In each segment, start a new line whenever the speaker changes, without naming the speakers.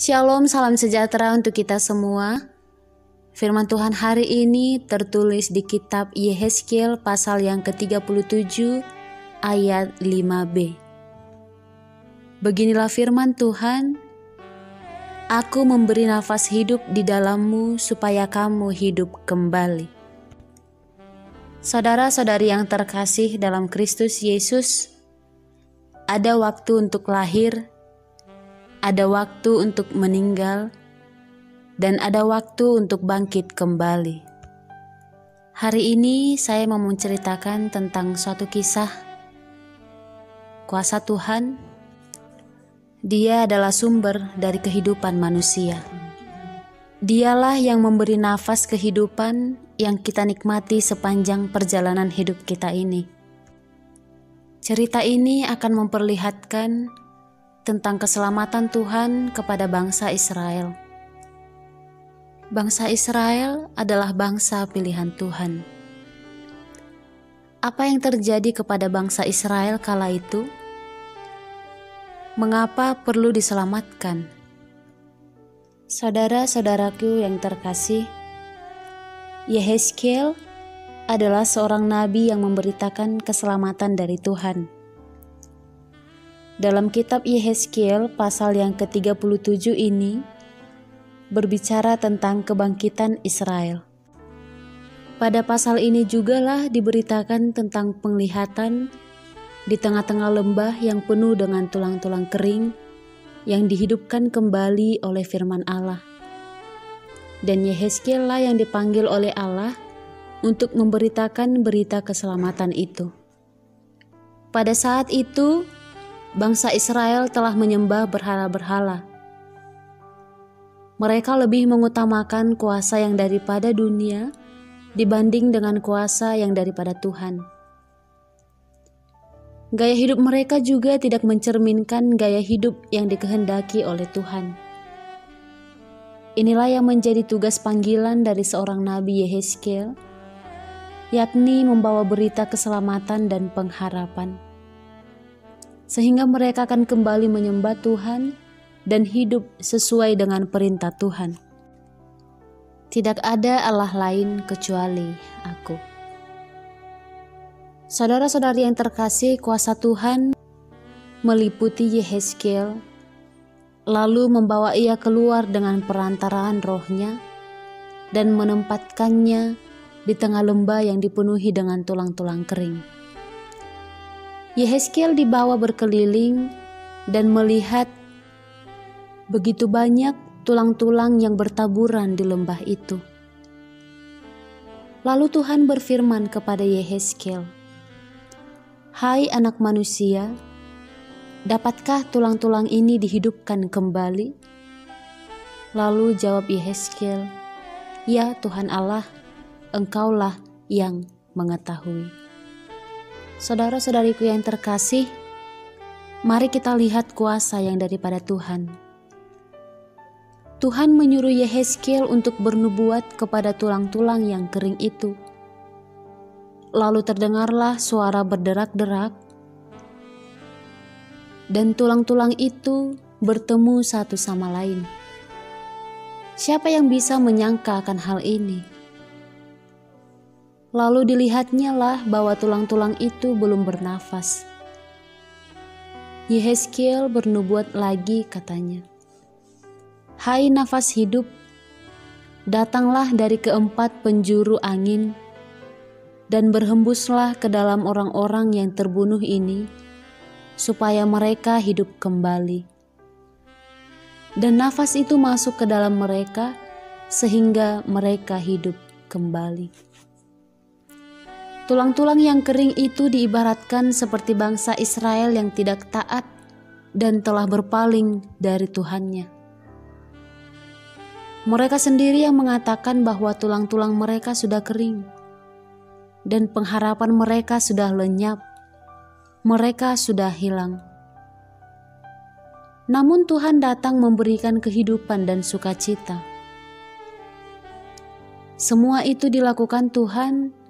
Shalom, salam sejahtera untuk kita semua. Firman Tuhan hari ini tertulis di kitab Yehezkiel pasal yang ke-37 ayat 5b. Beginilah firman Tuhan, Aku memberi nafas hidup di dalammu supaya kamu hidup kembali. Saudara-saudari yang terkasih dalam Kristus Yesus, ada waktu untuk lahir, ada waktu untuk meninggal, dan ada waktu untuk bangkit kembali. Hari ini saya mau menceritakan tentang suatu kisah kuasa Tuhan. Dia adalah sumber dari kehidupan manusia. Dialah yang memberi nafas kehidupan yang kita nikmati sepanjang perjalanan hidup kita ini. Cerita ini akan memperlihatkan tentang keselamatan Tuhan kepada bangsa Israel. Bangsa Israel adalah bangsa pilihan Tuhan. Apa yang terjadi kepada bangsa Israel kala itu? Mengapa perlu diselamatkan? Saudara-saudaraku yang terkasih, Yehezkiel adalah seorang nabi yang memberitakan keselamatan dari Tuhan. Dalam kitab Yehezkiel pasal yang ke-37 ini berbicara tentang kebangkitan Israel. Pada pasal ini jugalah diberitakan tentang penglihatan di tengah-tengah lembah yang penuh dengan tulang-tulang kering yang dihidupkan kembali oleh firman Allah. Dan Yehezkiel lah yang dipanggil oleh Allah untuk memberitakan berita keselamatan itu. Pada saat itu, bangsa Israel telah menyembah berhala-berhala. Mereka lebih mengutamakan kuasa yang daripada dunia dibanding dengan kuasa yang daripada Tuhan. Gaya hidup mereka juga tidak mencerminkan gaya hidup yang dikehendaki oleh Tuhan. Inilah yang menjadi tugas panggilan dari seorang nabi Yehezkiel, yakni membawa berita keselamatan dan pengharapan, sehingga mereka akan kembali menyembah Tuhan dan hidup sesuai dengan perintah Tuhan. Tidak ada Allah lain kecuali Aku. Saudara-saudari yang terkasih, kuasa Tuhan meliputi Yehezkiel, lalu membawa ia keluar dengan perantaraan rohnya dan menempatkannya di tengah lembah yang dipenuhi dengan tulang-tulang kering. Yehezkiel dibawa berkeliling dan melihat begitu banyak tulang-tulang yang bertaburan di lembah itu. Lalu Tuhan berfirman kepada Yehezkiel, "Hai anak manusia, dapatkah tulang-tulang ini dihidupkan kembali?" Lalu jawab Yehezkiel, "Ya Tuhan Allah, Engkaulah yang mengetahui." Saudara-saudariku yang terkasih, mari kita lihat kuasa yang daripada Tuhan. Tuhan menyuruh Yehezkiel untuk bernubuat kepada tulang-tulang yang kering itu. Lalu terdengarlah suara berderak-derak, dan tulang-tulang itu bertemu satu sama lain. Siapa yang bisa menyangka akan hal ini? Lalu dilihatnya lah bahwa tulang-tulang itu belum bernafas. Yehezkiel bernubuat lagi, katanya, "Hai nafas hidup, datanglah dari keempat penjuru angin dan berhembuslah ke dalam orang-orang yang terbunuh ini, supaya mereka hidup kembali." Dan nafas itu masuk ke dalam mereka, sehingga mereka hidup kembali. Tulang-tulang yang kering itu diibaratkan seperti bangsa Israel yang tidak taat dan telah berpaling dari Tuhannya. Mereka sendiri yang mengatakan bahwa tulang-tulang mereka sudah kering dan pengharapan mereka sudah lenyap, mereka sudah hilang. Namun Tuhan datang memberikan kehidupan dan sukacita. Semua itu dilakukan Tuhan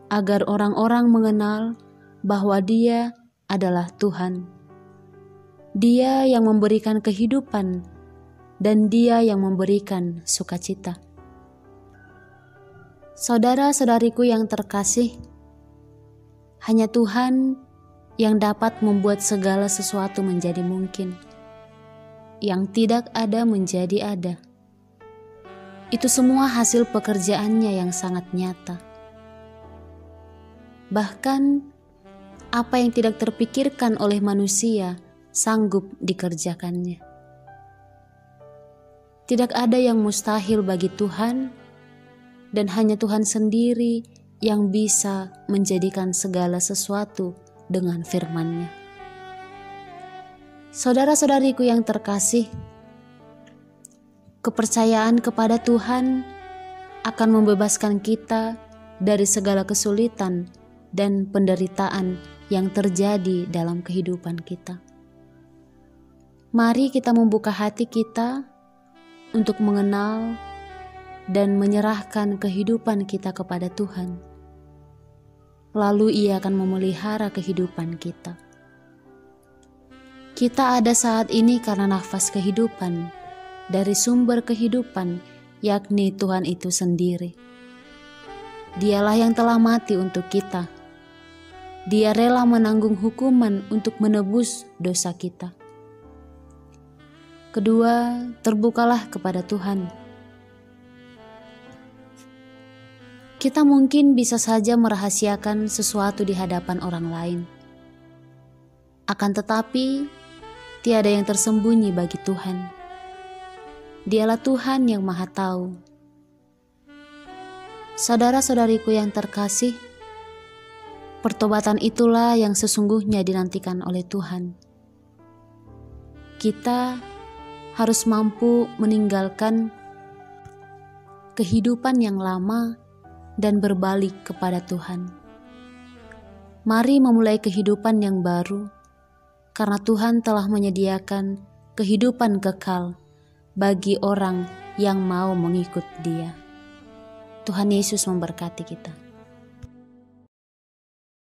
agar orang-orang mengenal bahwa Dia adalah Tuhan. Dia yang memberikan kehidupan dan Dia yang memberikan sukacita. Saudara-saudariku yang terkasih, hanya Tuhan yang dapat membuat segala sesuatu menjadi mungkin, yang tidak ada menjadi ada. Itu semua hasil pekerjaannya yang sangat nyata. Bahkan apa yang tidak terpikirkan oleh manusia sanggup dikerjakannya. Tidak ada yang mustahil bagi Tuhan, dan hanya Tuhan sendiri yang bisa menjadikan segala sesuatu dengan firman-Nya. Saudara-saudariku yang terkasih, kepercayaan kepada Tuhan akan membebaskan kita dari segala kesulitan dan penderitaan yang terjadi dalam kehidupan kita. Mari kita membuka hati kita untuk mengenal dan menyerahkan kehidupan kita kepada Tuhan. Lalu Ia akan memelihara kehidupan kita. Kita ada saat ini karena nafas kehidupan dari sumber kehidupan, yakni Tuhan itu sendiri. Dialah yang telah mati untuk kita. Dia rela menanggung hukuman untuk menebus dosa kita. Kedua, terbukalah kepada Tuhan. Kita mungkin bisa saja merahasiakan sesuatu di hadapan orang lain. Akan tetapi, tiada yang tersembunyi bagi Tuhan. Dialah Tuhan yang Maha Tahu. Saudara-saudariku yang terkasih, pertobatan itulah yang sesungguhnya dinantikan oleh Tuhan. Kita harus mampu meninggalkan kehidupan yang lama dan berbalik kepada Tuhan. Mari memulai kehidupan yang baru, karena Tuhan telah menyediakan kehidupan kekal bagi orang yang mau mengikut Dia. Tuhan Yesus memberkati kita.